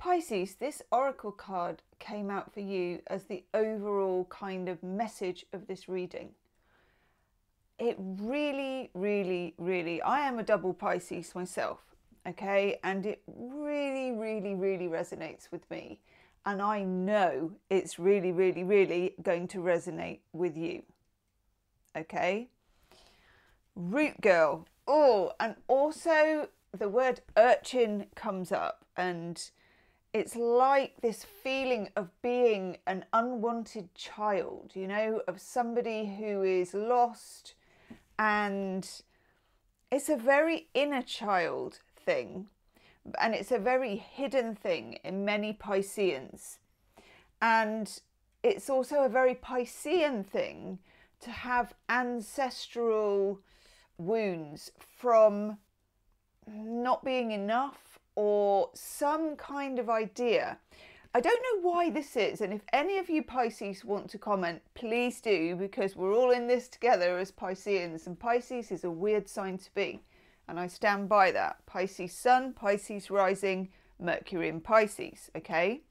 Pisces, this oracle card came out for you as the overall kind of message of this reading. It really, really, really, I am a double Pisces myself, okay? And it really, really, really resonates with me. And I know it's really, really, really going to resonate with you, okay? Root girl. Oh, and also the word urchin comes up, and it's like this feeling of being an unwanted child, you know, of somebody who is lost. And it's a very inner child thing, and it's a very hidden thing in many Pisceans. And it's also a very Piscean thing to have ancestral wounds from not being enough, or some kind of idea. I don't know why this is, and if any of you Pisces want to comment, please do, because we're all in this together as Pisceans, and Pisces is a weird sign to be, and I stand by that. Pisces Sun, Pisces Rising, Mercury in Pisces, okay?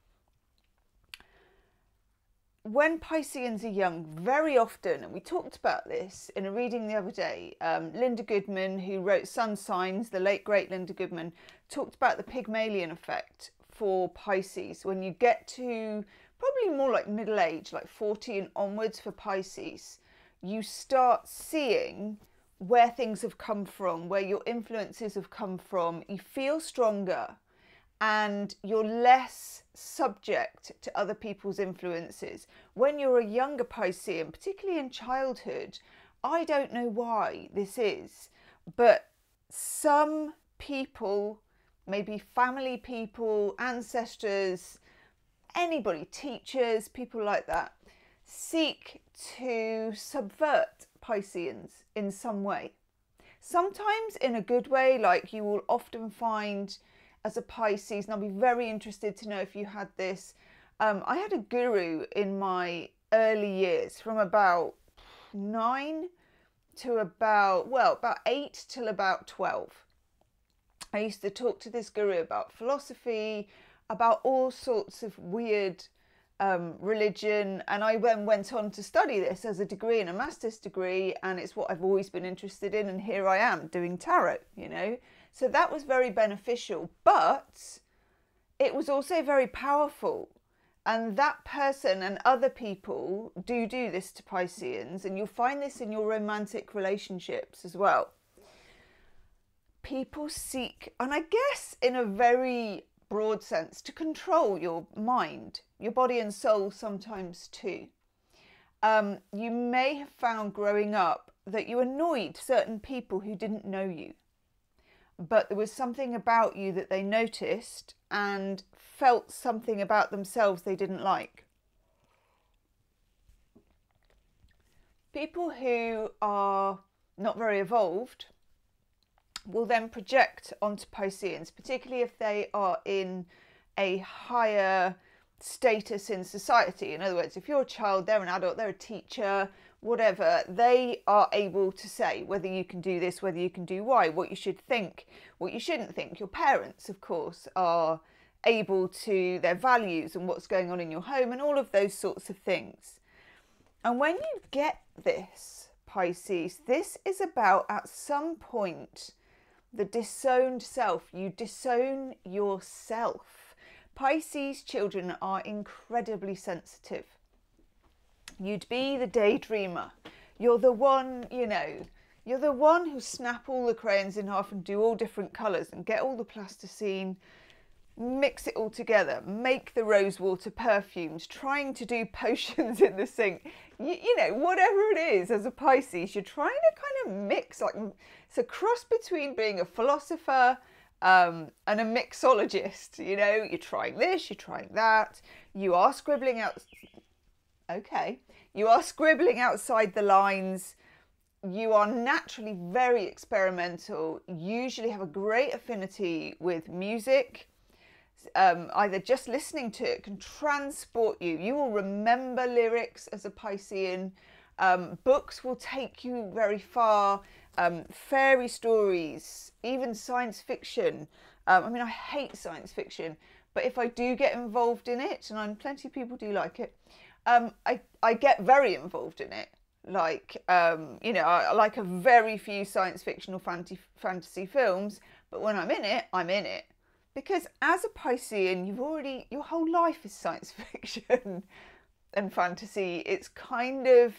When Pisceans are young, very often, and we talked about this in a reading the other day, Linda Goodman, who wrote Sun Signs, the late great Linda Goodman, talked about the Pygmalion effect for Pisces. When you get to probably more like middle age, like 40 and onwards for Pisces, you start seeing where things have come from, where your influences have come from. You feel stronger and you're less subject to other people's influences. When you're a younger Piscean, particularly in childhood, I don't know why this is, but some people, maybe family people, ancestors, anybody, teachers, people like that, seek to subvert Pisceans in some way. Sometimes in a good way, like you will often find as a Pisces, and I'll be very interested to know if you had this. I had a guru in my early years, from about 9 to about 8 till about 12. I used to talk to this guru about philosophy, about all sorts of weird religion, and I then went on to study this as a degree and a master's degree, and it's what I've always been interested in, and here I am doing tarot, you know. So that was very beneficial, but it was also very powerful. And that person and other people do this to Pisceans, and you'll find this in your romantic relationships as well. People seek, and I guess in a very broad sense, to control your mind, your body and soul sometimes too. You may have found growing up that you annoyed certain people who didn't know you, but there was something about you that they noticed and felt something about themselves they didn't like. People who are not very evolved will then project onto Pisceans, particularly if they are in a higher status in society. In other words, if you're a child, they're an adult, they're a teacher, whatever, they are able to say whether you can do this, whether you can do Y, what you should think, what you shouldn't think. Your parents, of course, are able to, their values and what's going on in your home and all of those sorts of things. And when you get this, Pisces, this is about, at some point, the disowned self. You disown yourself. Pisces children are incredibly sensitive. You'd be the daydreamer. You're the one, you know, you're the one who snap all the crayons in half and do all different colours and get all the plasticine, mix it all together, make the rose water perfumes, trying to do potions in the sink. You know, whatever it is, as a Pisces, you're trying to kind of mix, like, it's a cross between being a philosopher and a mixologist. You know, you're trying this, you're trying that, you are scribbling out. Okay, you are scribbling outside the lines. You are naturally very experimental, usually have a great affinity with music. Either just listening to it can transport you. You will remember lyrics as a Piscean. Books will take you very far. Fairy stories, even science fiction. I mean, I hate science fiction, But if I do get involved in it, and plenty of people do like it, I get very involved in it. Like, you know, I like a very few science fiction or fantasy films, but when I'm in it, I'm in it. Because as a Piscean, your whole life is science fiction and fantasy. It's kind of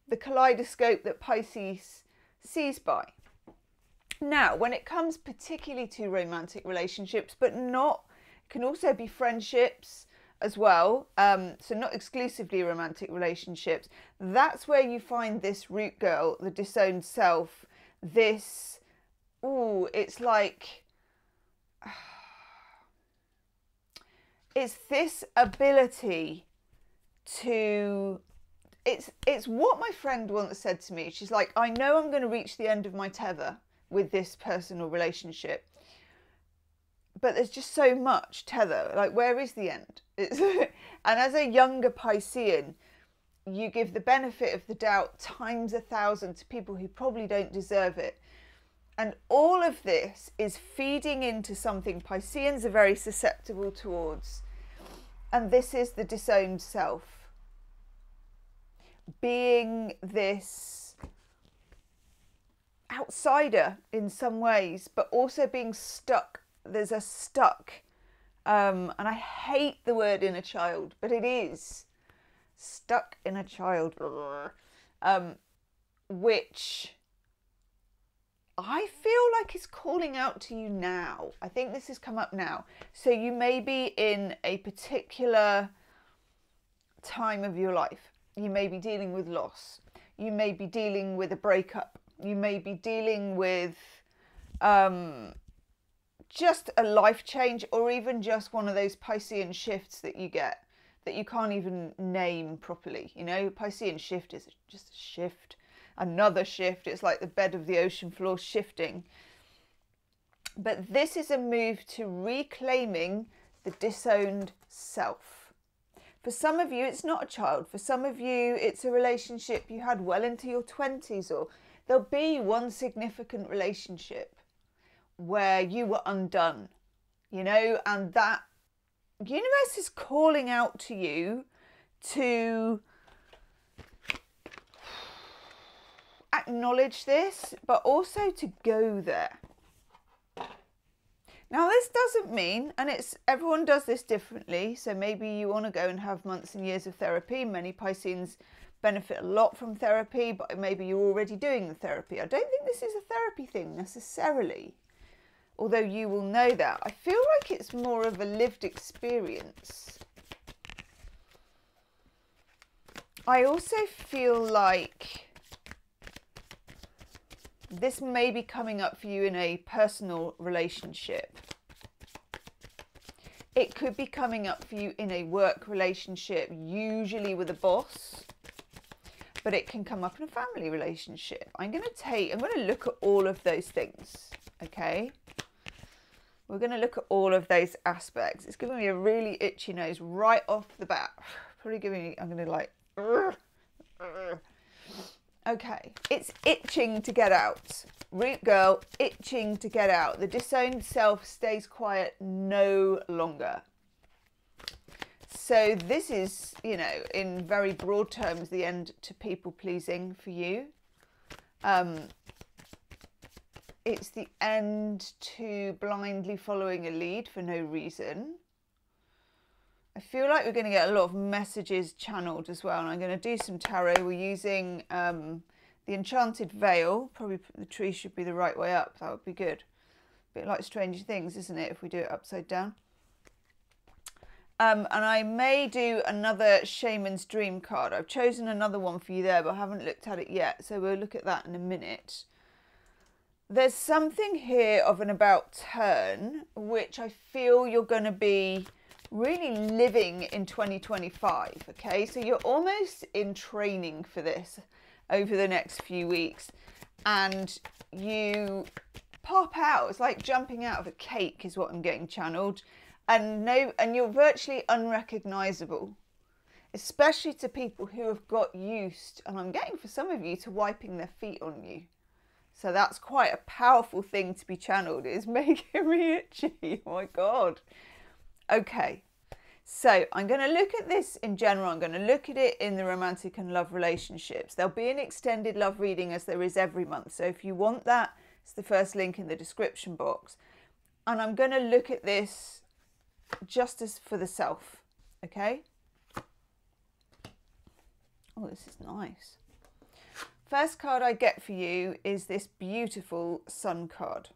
the kaleidoscope that Pisces sees by. Now, when it comes particularly to romantic relationships, but not, it can also be friendships as well, so not exclusively romantic relationships, that's where you find this root girl, the disowned self, this, it's like, it's this ability to, it's what my friend once said to me. She's like, I know I'm going to reach the end of my tether with this personal relationship, but there's just so much tether. Like, where is the end? And as a younger Piscean, you give the benefit of the doubt times 1,000 to people who probably don't deserve it. And all of this is feeding into something Pisceans are very susceptible towards. And this is the disowned self. Being this outsider in some ways, but also being stuck. There's a stuck, and I hate the word inner child, but it is stuck in a child, which I feel like is calling out to you now. I think this has come up now. So you may be in a particular time of your life. You may be dealing with loss. You may be dealing with a breakup. You may be dealing with just a life change, or even just one of those Piscean shifts that you get that you can't even name properly. You know, Piscean shift is just a shift, another shift. It's like the bed of the ocean floor shifting. But this is a move to reclaiming the disowned self. For some of you, it's not a child. For some of you, it's a relationship you had well into your 20s, or there'll be one significant relationship where you were undone, you know, and that universe is calling out to you to acknowledge this, but also to go there. Now, this doesn't mean, and everyone does this differently, so maybe you want to go and have months and years of therapy. Many Pisceans benefit a lot from therapy, but maybe you're already doing the therapy. I don't think this is a therapy thing necessarily, although you will know that. I feel like it's more of a lived experience. I also feel like this may be coming up for you in a personal relationship. It could be coming up for you in a work relationship, usually with a boss, but it can come up in a family relationship. I'm going to look at all of those things, okay? We're going to look at all of those aspects. It's giving me a really itchy nose right off the bat. Probably giving me, I'm going to like, okay. It's itching to get out. Root girl, itching to get out. The disowned self stays quiet no longer. So this is, you know, in very broad terms, the end to people pleasing for you. It's the end to blindly following a lead for no reason. I feel like we're going to get a lot of messages channeled as well. And I'm going to do some tarot. We're using the Enchanted Veil. Probably the tree should be the right way up. That would be good. A bit like Stranger Things, isn't it, if we do it upside down? And I may do another Shaman's Dream card. I've chosen another one for you there, but I haven't looked at it yet. So we'll look at that in a minute. There's something here of an about turn, which I feel you're going to be really living in 2025, okay? So you're almost in training for this over the next few weeks, and you pop out. It's like jumping out of a cake is what I'm getting channeled, and you're virtually unrecognizable, especially to people who have got used, and I'm getting for some of you, to wiping their feet on you. So that's quite a powerful thing to be channeled. It's making me itchy. Oh my God. Okay, so I'm going to look at this in general. I'm going to look at it in the romantic and love relationships. There'll be an extended love reading as there is every month. So if you want that, it's the first link in the description box. And I'm going to look at this just as for the self, okay? Oh, this is nice. First card I get for you is this beautiful Sun card.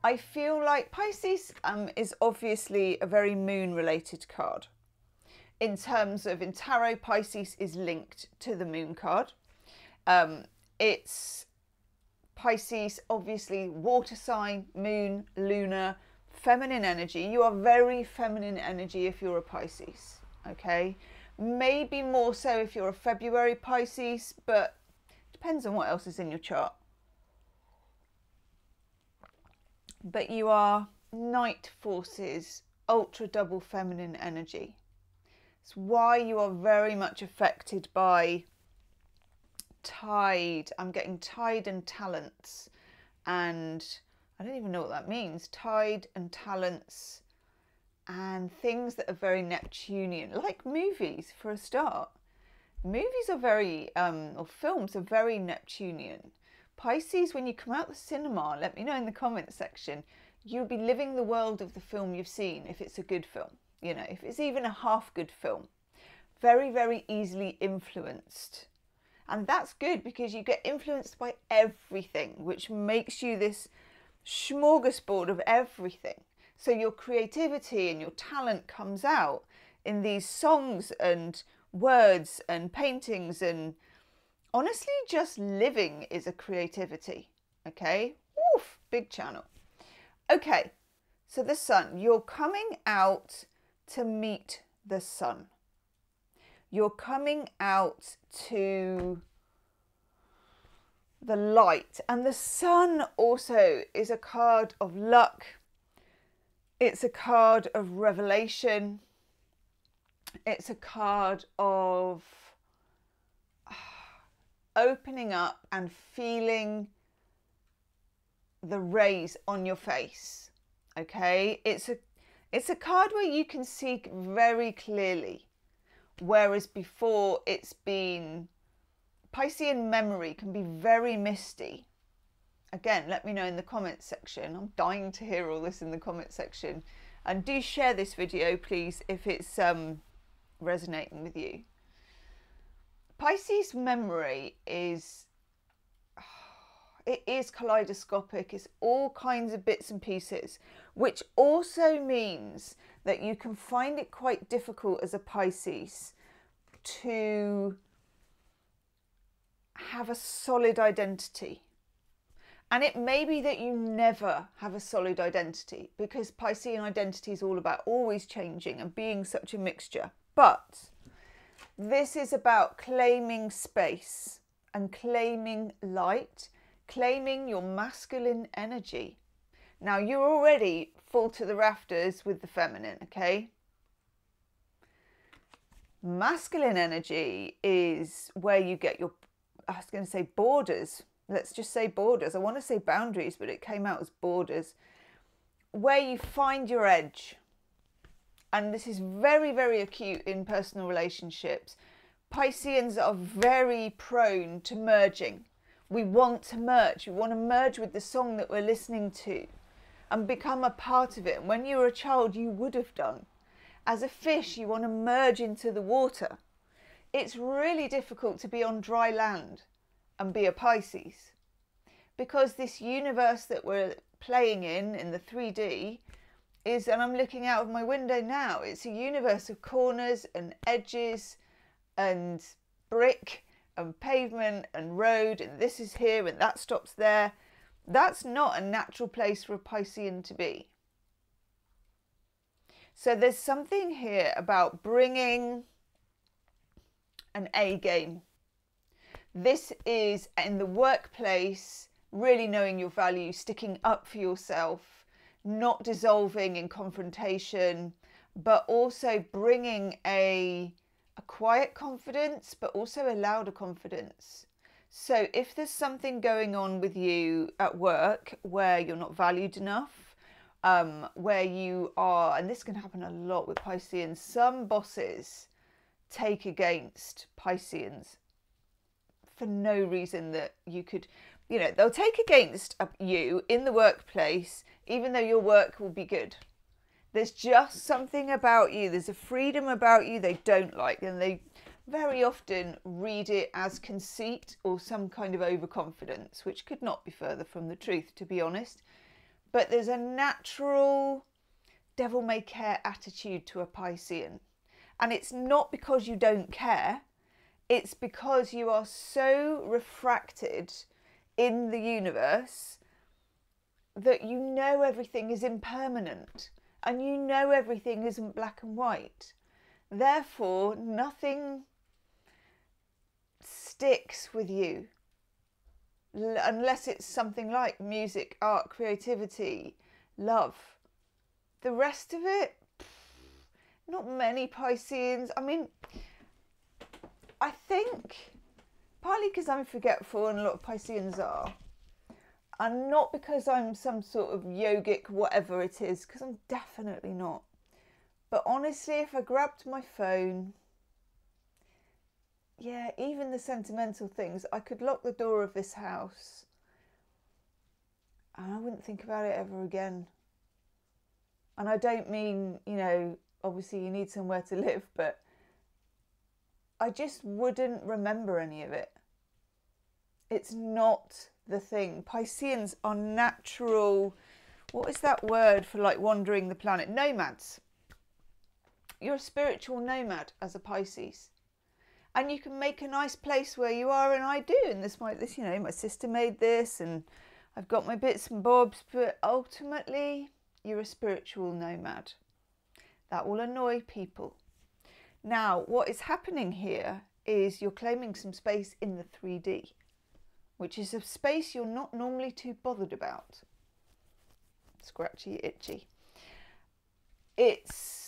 I feel like Pisces is obviously a very moon related card. In terms of, in tarot, Pisces is linked to the moon card. It's Pisces, obviously water sign, moon, lunar, feminine energy. You are very feminine energy if you're a Pisces, okay? Maybe more so if you're a February Pisces, but depends on what else is in your chart. But you are night forces, ultra double feminine energy. It's why you are very much affected by tide. I'm getting tide and talents, and I don't even know what that means. Tide and talents and things that are very Neptunian, like movies for a start. Movies are very, or films are very Neptunian. Pisces, when you come out the cinema, let me know in the comments section, you'll be living the world of the film you've seen if it's a good film. You know, if it's even a half good film. Very, very easily influenced. And that's good because you get influenced by everything, which makes you this smorgasbord of everything. So your creativity and your talent comes out in these songs and words and paintings, and honestly, just living is a creativity, okay? Oof, big channel. Okay, so the sun, you're coming out to meet the sun. You're coming out to the light. And the sun also is a card of luck. It's a card of revelation. It's a card of opening up and feeling the rays on your face, okay? It's a card where you can see very clearly, whereas before it's been, Piscean memory can be very misty. Again, let me know in the comments section. I'm dying to hear all this in the comments section. And do share this video, please, if it's resonating with you. Pisces memory is, it is kaleidoscopic. It's all kinds of bits and pieces, which also means that you can find it quite difficult as a Pisces to have a solid identity. And it may be that you never have a solid identity, because Piscean identity is all about always changing and being such a mixture. But this is about claiming space and claiming light, claiming your masculine energy. Now, you're already full to the rafters with the feminine, okay? Masculine energy is where you get your, I was going to say borders. Let's just say borders. I want to say boundaries, but it came out as borders. Where you find your edge. And this is very, very acute in personal relationships. Pisceans are very prone to merging. We want to merge. We want to merge with the song that we're listening to and become a part of it. And when you were a child, you would have done. As a fish, you want to merge into the water. It's really difficult to be on dry land and be a Pisces, because this universe that we're playing in the 3D is, and I'm looking out of my window now, it's a universe of corners and edges and brick and pavement and road, and this is here and that stops there. That's not a natural place for a Piscean to be. So there's something here about bringing an A game. This is in the workplace, really knowing your value, sticking up for yourself, not dissolving in confrontation, but also bringing a quiet confidence, but also a louder confidence. So if there's something going on with you at work where you're not valued enough, where you are, and this can happen a lot with Pisceans, some bosses take against Pisceans for no reason that you could, you know, they'll take against you in the workplace, even though your work will be good. There's just something about you, there's a freedom about you they don't like, and they very often read it as conceit or some kind of overconfidence, which could not be further from the truth, to be honest. But there's a natural devil may care attitude to a Piscean. And it's not because you don't care, it's because you are so refracted in the universe that you know everything is impermanent and you know everything isn't black and white. Therefore, nothing sticks with you unless it's something like music, art, creativity, love. The rest of it, not many Pisceans. I mean, I think partly because I'm forgetful, and a lot of Pisceans are, and not because I'm some sort of yogic whatever it is, because I'm definitely not. But honestly, if I grabbed my phone, yeah, even the sentimental things, I could lock the door of this house and I wouldn't think about it ever again. And I don't mean, you know, obviously you need somewhere to live, but I just wouldn't remember any of it. It's not the thing. Pisceans are natural, what is that word for like wandering the planet? Nomads. You're a spiritual nomad as a Pisces. And you can make a nice place where you are, and I do. And this, you know, my sister made this, and I've got my bits and bobs. But ultimately, you're a spiritual nomad. That will annoy people. Now, what is happening here is you're claiming some space in the 3D, which is a space you're not normally too bothered about. Scratchy, itchy. It's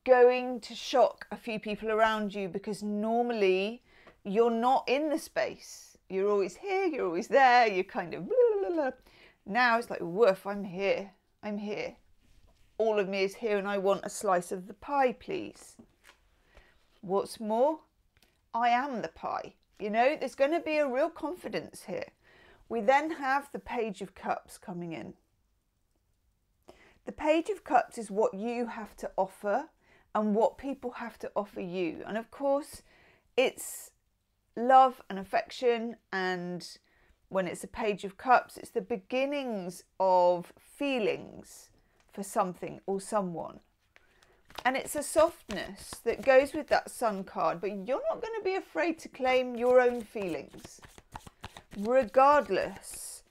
going to shock a few people around you because normally you're not in the space. You're always here, you're always there, you're kind of blah, blah, blah. Now it's like, woof, I'm here, I'm here. All of me is here and I want a slice of the pie, please. What's more, I am the pie. You know, there's going to be a real confidence here. We then have the Page of Cups coming in. The Page of Cups is what you have to offer and what people have to offer you. And of course, it's love and affection. And when it's a Page of Cups, it's the beginnings of feelings for something or someone. And it's a softness that goes with that Sun card. But you're not going to be afraid to claim your own feelings, regardless.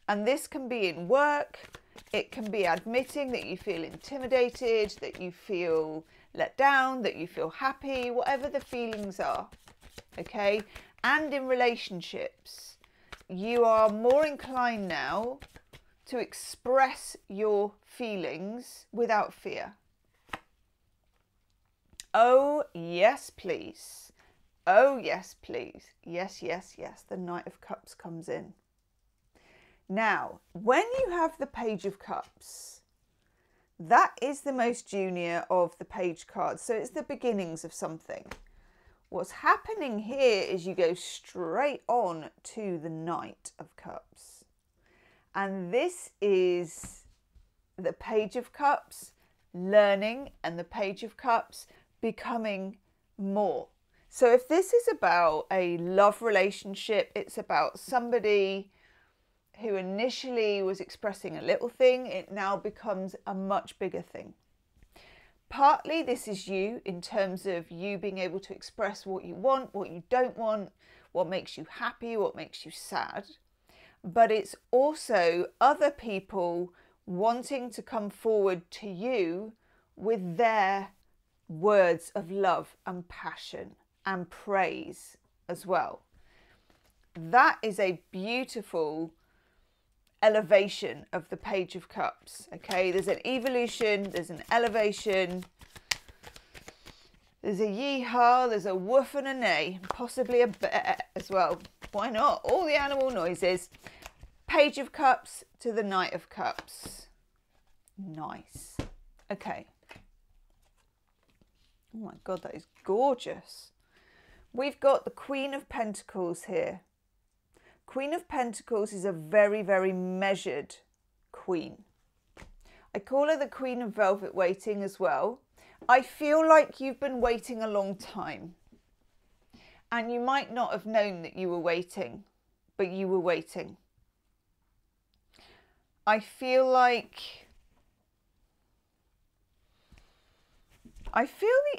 And this can be in work. It can be admitting that you feel intimidated, that you feel let down, that you feel happy, whatever the feelings are, okay? And in relationships, you are more inclined now to express your feelings without fear. Oh, yes, please. Oh, yes, please. Yes, yes, yes. The Knight of Cups comes in. Now, when you have the Page of Cups, that is the most junior of the page cards. So it's the beginnings of something. What's happening here is you go straight on to the Knight of Cups. And this is the Page of Cups, learning, and the Page of Cups becoming more. So if this is about a love relationship, it's about somebody who initially was expressing a little thing, it now becomes a much bigger thing. Partly this is you in terms of you being able to express what you want, what you don't want, what makes you happy, what makes you sad. But it's also other people wanting to come forward to you with their words of love and passion and praise as well. That is a beautiful elevation of the Page of Cups. Okay, there's an evolution, there's an elevation, there's a yee-haw, there's a woof and a neigh, possibly a bear as well. Why not? All the animal noises. Page of Cups to the Knight of Cups. Nice. Okay. Oh my God, that is gorgeous. We've got the Queen of Pentacles here. Queen of Pentacles is a very, very measured queen. I call her the Queen of Velvet Waiting as well. I feel like you've been waiting a long time. And you might not have known that you were waiting, but you were waiting. I feel the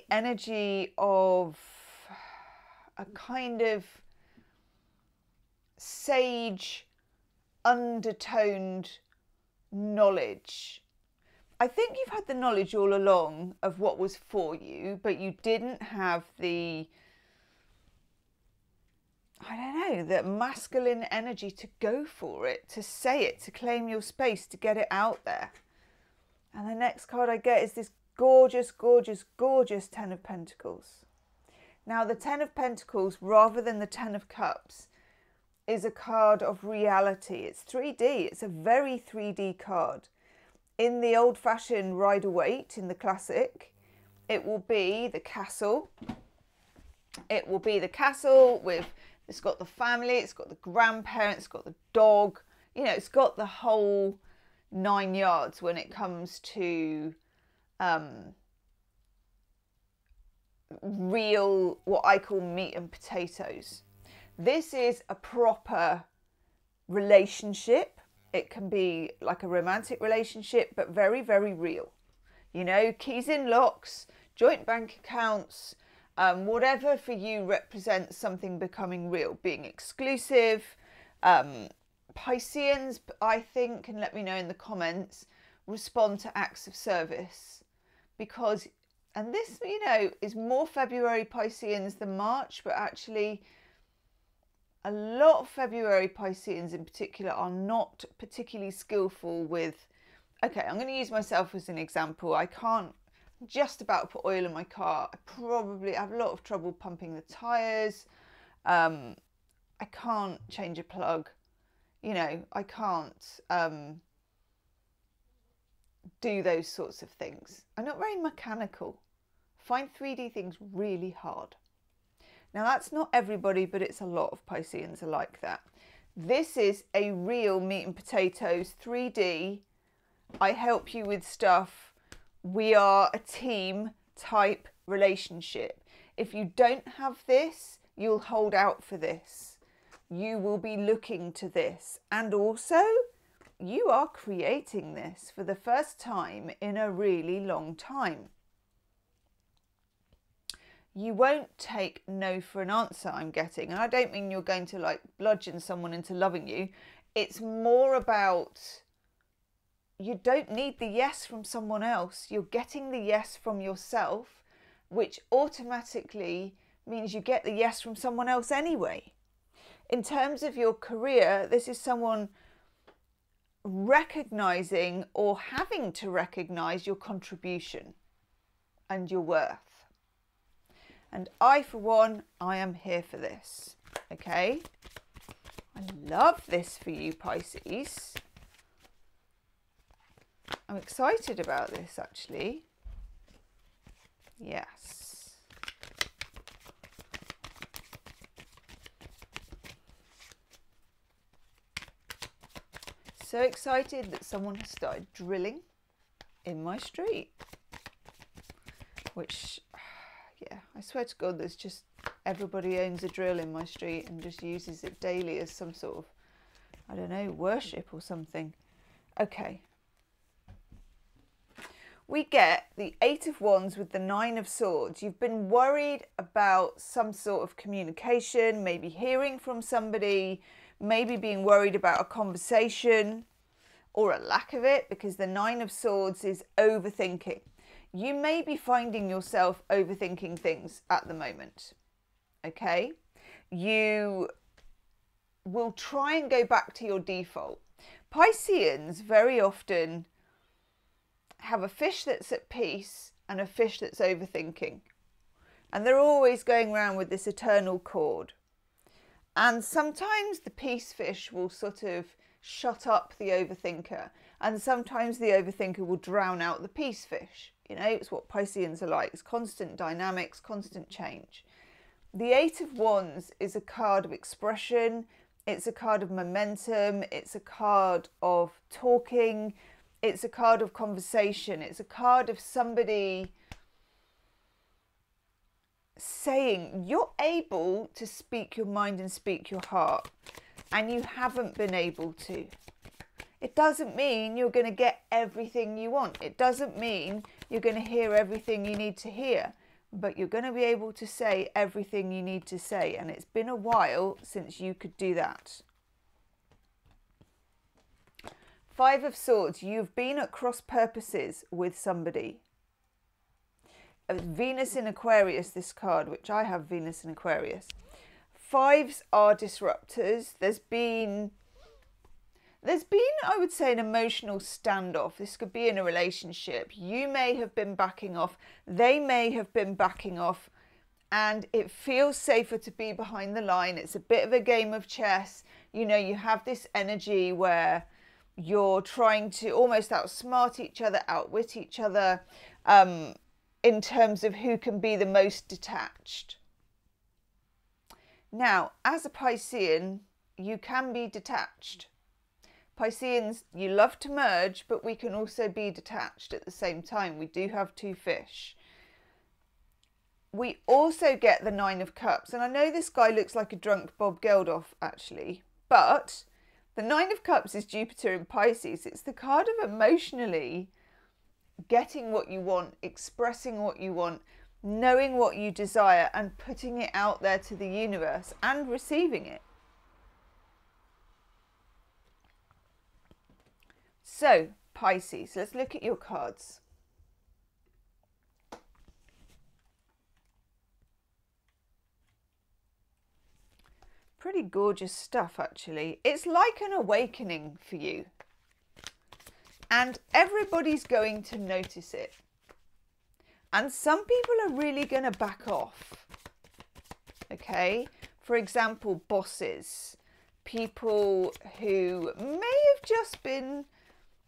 energy of a kind of sage, undertoned knowledge. I think you've had the knowledge all along of what was for you, but you didn't have the, I don't know, the masculine energy to go for it, to say it, to claim your space, to get it out there. And the next card I get is this gorgeous, gorgeous, gorgeous Ten of Pentacles. Now, the Ten of Pentacles, rather than the Ten of Cups, is a card of reality. It's 3D. It's a very 3D card. In the old-fashioned Rider-Waite, in the classic, it will be the castle. It will be the castle with, it's got the family, it's got the grandparents, it's got the dog. You know, it's got the whole 9 yards when it comes to real, what I call meat and potatoes. This is a proper relationship. It can be like a romantic relationship, but very, very real. You know, keys in locks, joint bank accounts, whatever for you represents something becoming real, being exclusive. Pisceans, I think, and let me know in the comments, respond to acts of service. Because, and this, you know, is more February Pisceans than March, but actually a lot of February Pisceans in particular are not particularly skillful with, okay, I'm going to use myself as an example. I can't just about put oil in my car. I probably have a lot of trouble pumping the tyres. I can't change a plug. You know, I can't do those sorts of things. I'm not very mechanical. Find 3D things really hard. Now, that's not everybody, but it's a lot of Pisceans are like that. This is a real meat and potatoes 3D. I help you with stuff. We are a team type relationship. If you don't have this, you'll hold out for this. You will be looking to this. And also, you are creating this for the first time in a really long time. You won't take no for an answer, I'm getting. And I don't mean you're going to like bludgeon someone into loving you. It's more about, you don't need the yes from someone else. You're getting the yes from yourself, which automatically means you get the yes from someone else anyway. In terms of your career, this is someone recognizing or having to recognize your contribution and your worth. And I, for one, I am here for this, okay? I love this for you, Pisces. I'm excited about this, actually. Yes. So excited that someone has started drilling in my street, which... yeah, I swear to God, there's just, everybody owns a drill in my street and just uses it daily as some sort of, I don't know, worship or something. Okay. We get the Eight of Wands with the Nine of Swords. You've been worried about some sort of communication, maybe hearing from somebody, maybe being worried about a conversation or a lack of it, because the Nine of Swords is overthinking. You may be finding yourself overthinking things at the moment, okay? You will try and go back to your default. Pisceans very often have a fish that's at peace and a fish that's overthinking. And they're always going around with this eternal cord. And sometimes the peace fish will sort of shut up the overthinker. And sometimes the overthinker will drown out the peace fish. You know, it's what Pisceans are like. It's constant dynamics, constant change. The Eight of Wands is a card of expression. It's a card of momentum. It's a card of talking. It's a card of conversation. It's a card of somebody saying you're able to speak your mind and speak your heart, and you haven't been able to. It doesn't mean you're going to get everything you want. It doesn't mean you're going to hear everything you need to hear, but you're going to be able to say everything you need to say. And it's been a while since you could do that. Five of Swords, you've been at cross purposes with somebody. Venus in Aquarius, this card, which I have Venus in Aquarius. Fives are disruptors. There's been, I would say, an emotional standoff. This could be in a relationship. You may have been backing off. They may have been backing off. And it feels safer to be behind the line. It's a bit of a game of chess. You know, you have this energy where you're trying to almost outsmart each other, outwit each other, in terms of who can be the most detached. Now, as a Piscean, you can be detached. Pisceans, you love to merge, but we can also be detached at the same time. We do have two fish. We also get the Nine of Cups. And I know this guy looks like a drunk Bob Geldof, actually. But the Nine of Cups is Jupiter in Pisces. It's the card of emotionally getting what you want, expressing what you want, knowing what you desire, and putting it out there to the universe and receiving it. So, Pisces, let's look at your cards. Pretty gorgeous stuff, actually. It's like an awakening for you. And everybody's going to notice it. And some people are really going to back off. Okay? For example, bosses. People who may have just been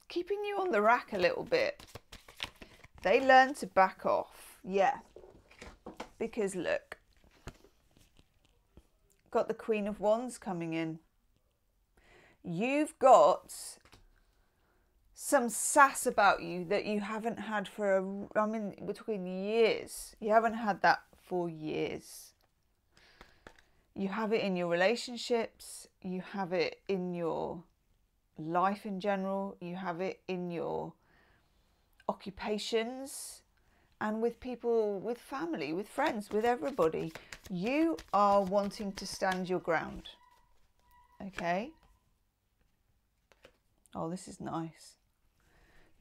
keeping you on the rack a little bit. They learn to back off. Yeah. Because look. Got the Queen of Wands coming in. You've got some sass about you that you haven't had for, I mean, we're talking years. You haven't had that for years. You have it in your relationships. You have it in your life in general. You have it in your occupations and with people, with family, with friends, with everybody. You are wanting to stand your ground. Okay? Oh, this is nice.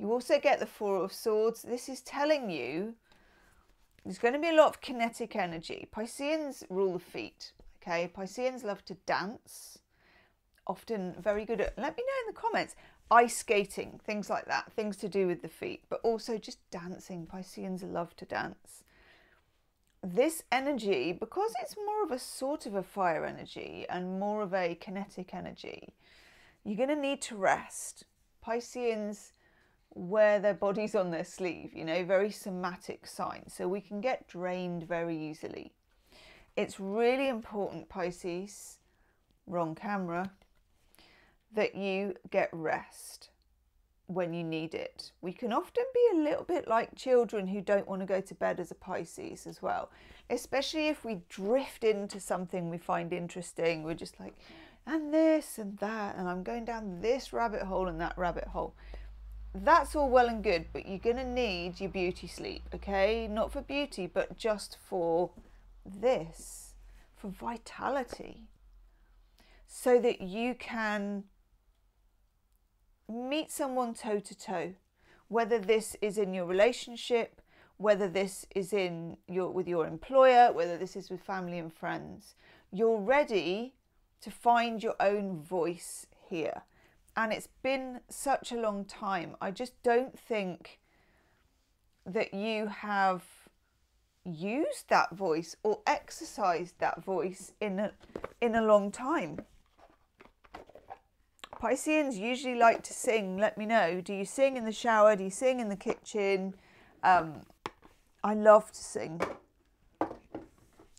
You also get the Four of Swords. This is telling you there's going to be a lot of kinetic energy. Pisceans rule the feet. Okay? Pisceans love to dance. Often very good at, let me know in the comments, ice skating, things like that, things to do with the feet, but also just dancing. Pisceans love to dance. This energy, because it's more of a sort of a fire energy and more of a kinetic energy, you're going to need to rest. Pisceans wear their bodies on their sleeve, you know, very somatic signs, so we can get drained very easily. It's really important, Pisces, wrong camera, that you get rest when you need it. We can often be a little bit like children who don't want to go to bed as a Pisces as well, especially if we drift into something we find interesting. We're just like, and this and that, and I'm going down this rabbit hole and that rabbit hole. That's all well and good, but you're going to need your beauty sleep, okay? Not for beauty, but just for this, for vitality, so that you can meet someone toe to toe, whether this is in your relationship, whether this is in with your employer, whether this is with family and friends. You're ready to find your own voice here. And it's been such a long time. I just don't think that you have used that voice or exercised that voice in a long time. Pisceans usually like to sing. Let me know. Do you sing in the shower? Do you sing in the kitchen? I love to sing.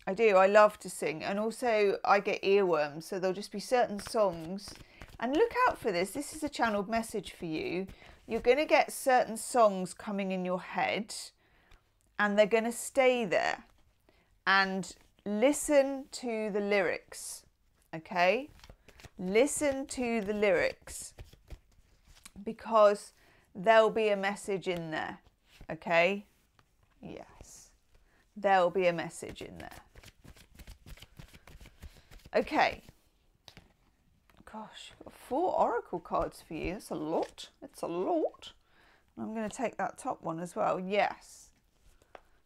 I do. I love to sing. And also I get earworms. So there'll just be certain songs. And look out for this. This is a channeled message for you. You're going to get certain songs coming in your head. And they're going to stay there. And listen to the lyrics. Okay? Listen to the lyrics, because there'll be a message in there. Okay? Yes. There'll be a message in there. Okay. Gosh, I've got 4 oracle cards for you. That's a lot. It's a lot. I'm going to take that top one as well. Yes.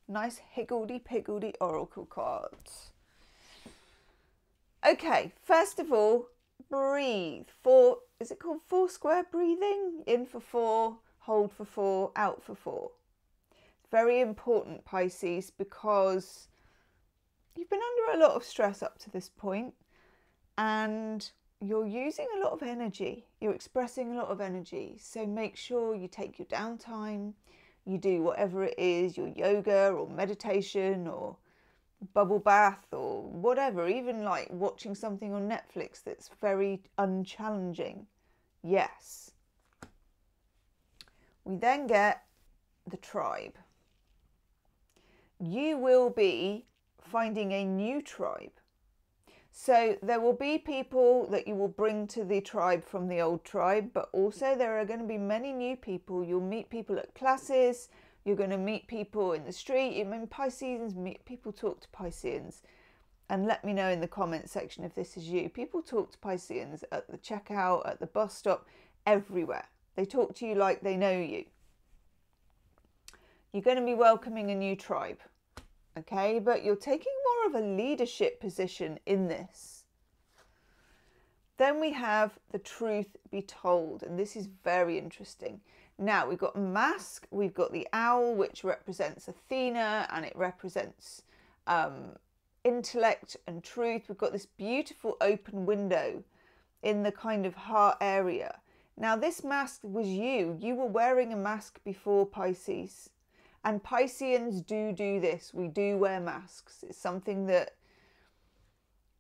Nice higgledy-piggledy oracle cards. Okay, first of all, breathe. Is it called 4 square breathing? In for 4, hold for 4, out for 4. Very important, Pisces, because you've been under a lot of stress up to this point and you're using a lot of energy. You're expressing a lot of energy. So make sure you take your downtime. You do whatever it is, your yoga or meditation or bubble bath or whatever, even like watching something on Netflix that's very unchallenging. Yes. We then get the tribe. You will be finding a new tribe. So there will be people that you will bring to the tribe from the old tribe, but also there are going to be many new people. You'll meet people at classes. You're going to meet people in the street. I mean, Pisceans, people talk to Pisceans. And let me know in the comment section if this is you. People talk to Pisceans at the checkout, at the bus stop, everywhere. They talk to you like they know you. You're going to be welcoming a new tribe. Okay, but you're taking more of a leadership position in this. Then we have the truth be told. And this is very interesting. Now, we've got a mask, we've got the owl, which represents Athena, and it represents intellect and truth. We've got this beautiful open window in the kind of heart area. Now, this mask was you. You were wearing a mask before, Pisces. And Pisceans do this. We do wear masks. It's something that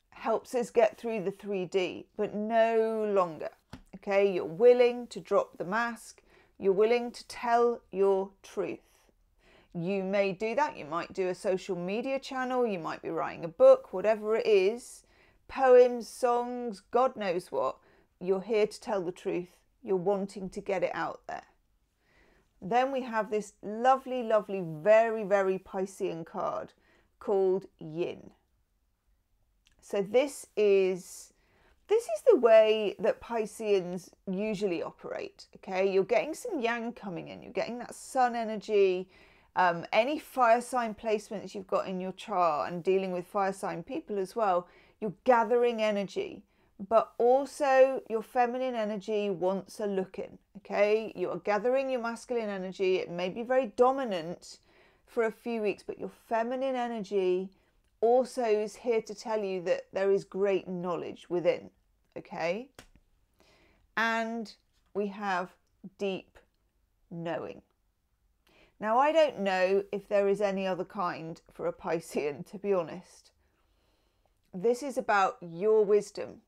helps us get through the 3D, but no longer. Okay, you're willing to drop the mask. You're willing to tell your truth. You may do that. You might do a social media channel. You might be writing a book, whatever it is. Poems, songs, God knows what. You're here to tell the truth. You're wanting to get it out there. Then we have this lovely, lovely, very, very Piscean card called Yin. So this is the way that Pisceans usually operate, okay? You're getting some yang coming in. You're getting that sun energy. Any fire sign placements you've got in your chart and dealing with fire sign people as well, you're gathering energy. But also your feminine energy wants a look in, okay? You are gathering your masculine energy. It may be very dominant for a few weeks, but your feminine energy also is here to tell you that there is great knowledge within, okay? And we have deep knowing. Now, I don't know if there is any other kind for a Piscean, to be honest. This is about your wisdom.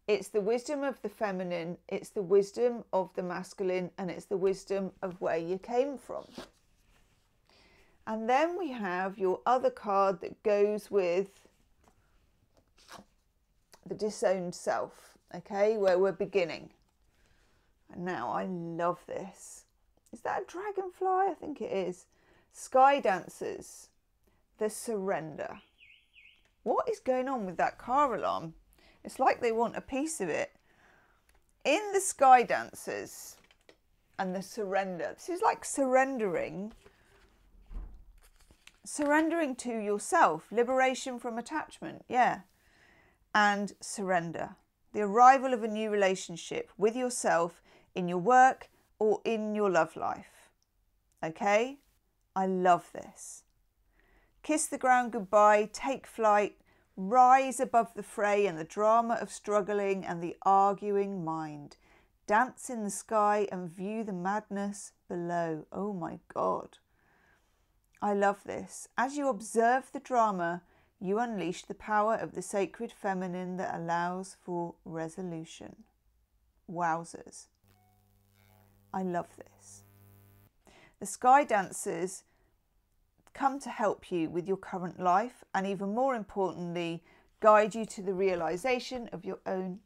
It's the wisdom of the feminine, it's the wisdom of the masculine, and it's the wisdom of where you came from. And then we have your other card that goes with the Disowned Self, okay, where we're beginning. And now I love this. Is that a dragonfly? I think it is. Sky Dancers, the Surrender. What is going on with that car alarm? It's like they want a piece of it. In the Sky Dancers and the Surrender, this is like surrendering to yourself, liberation from attachment, yeah, and surrender. The arrival of a new relationship with yourself in your work or in your love life. Okay? I love this. Kiss the ground goodbye, take flight, Rise above the fray and the drama of struggling and the arguing mind. Dance in the sky and view the madness below. Oh my God. I love this. As you observe the drama, you unleash the power of the sacred feminine that allows for resolution. Wowzers. I love this. The sky dancers come to help you with your current life and, even more importantly, guide you to the realization of your own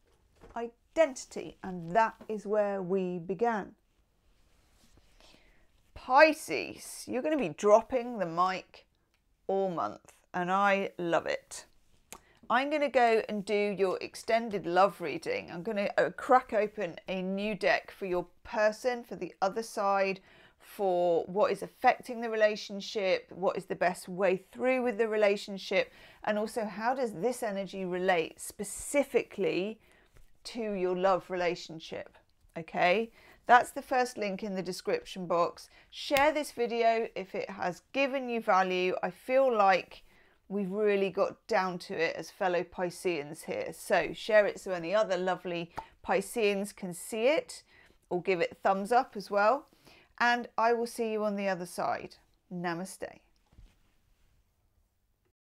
identity. And that is where we began. Pisces, you're going to be dropping the mic all month and I love it. I'm going to go and do your extended love reading. I'm going to crack open a new deck for your person, for the other side, for what is affecting the relationship, what is the best way through with the relationship, and also how does this energy relate specifically to your love relationship. Okay, that's the first link in the description box. Share this video if it has given you value. I feel like we've really got down to it as fellow Pisceans here. So share it so any other lovely Pisceans can see it, or give it a thumbs up as well. And I will see you on the other side. Namaste.